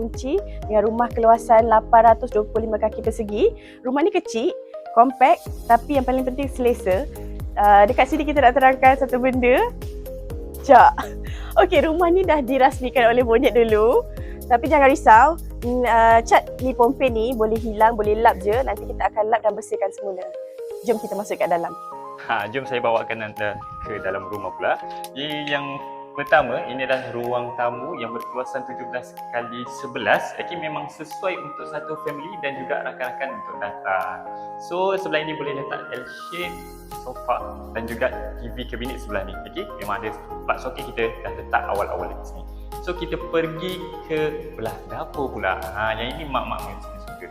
kunci dengan rumah keluasan 825 kaki persegi. Rumah ni kecil, compact, tapi yang paling penting selesa. Dekat sini kita nak terangkan satu benda. Sekejap. Okey, rumah ni dah dirasmikan oleh bonyet dulu. Tapi jangan risau, cat ni pompe ni boleh hilang, boleh lap je. Nanti kita akan lap dan bersihkan semula. Jom kita masuk kat dalam. Jom saya bawakan anda ke dalam rumah pula. Yang pertama, ini adalah ruang tamu yang berkeluasan 17x11. Okey, memang sesuai untuk satu family dan juga rakan-rakan untuk datang. So, sebelah ini boleh letak L-shape, sofa dan juga TV kabinet sebelah ni. Okey, memang ada 4 soket kita dah letak awal-awal di sini. So, kita pergi ke belah dapur pula. Yang ini mak-mak mesti suka.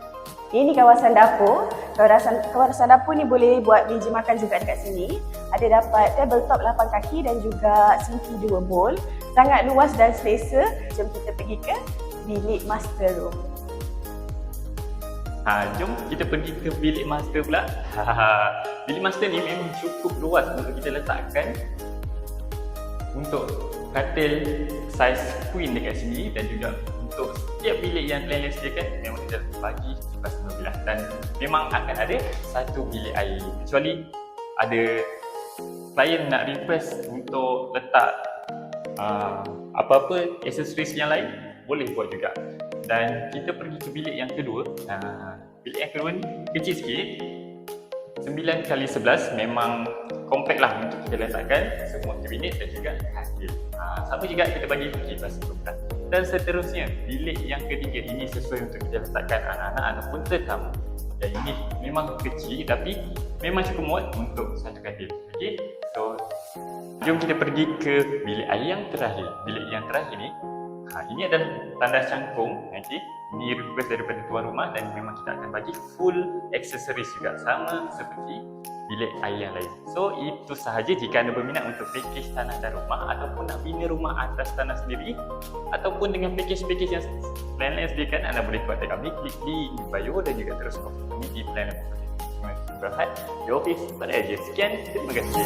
Ini kawasan dapur. Kawasan dapur ni boleh buat meja makan juga dekat sini. Ada dapat tabletop 8 kaki dan juga sinki 2 bowl. Sangat luas dan selesa. Jom kita pergi ke bilik master room. Jom kita pergi ke bilik master pula. Bilik master ni memang cukup luas untuk kita letakkan untuk katil saiz queen dekat sini dan juga untuk setiap bilik yang klien sediakan memang kita bagi kipas 15 dan memang akan ada satu bilik air. Kecuali ada klien nak request untuk letak apa-apa aksesoris yang lain, boleh buat juga. Dan kita pergi ke bilik yang kedua. Bilik yang kedua ni kecil sikit, 9x11, memang compact lah untuk kita letakkan semua kabinet dan juga katil. Sama juga kita bagi kipas 15. Dan seterusnya, bilik yang ketiga ini sesuai untuk kita letakkan anak-anak ataupun tetamu. Dan ini memang kecil tapi memang cukup muat untuk satu katil. Okey, so jom kita pergi ke bilik air yang terakhir. Bilik yang terakhir ni, ini adalah tandas cangkung. Okey, ini request daripada tuan rumah dan memang kita akan bagi full aksesoris juga sama seperti bilik air yang lain. So itu sahaja jika anda berminat untuk pakej tanah dan rumah ataupun nak bina rumah atas tanah sendiri ataupun dengan pakej-pakej yang plan-plan sediakan, anda boleh contact kami, klik link di bio dan juga terus kontak kami di Plan Property. Terima kasih di office pada aja. Sekian, terima kasih.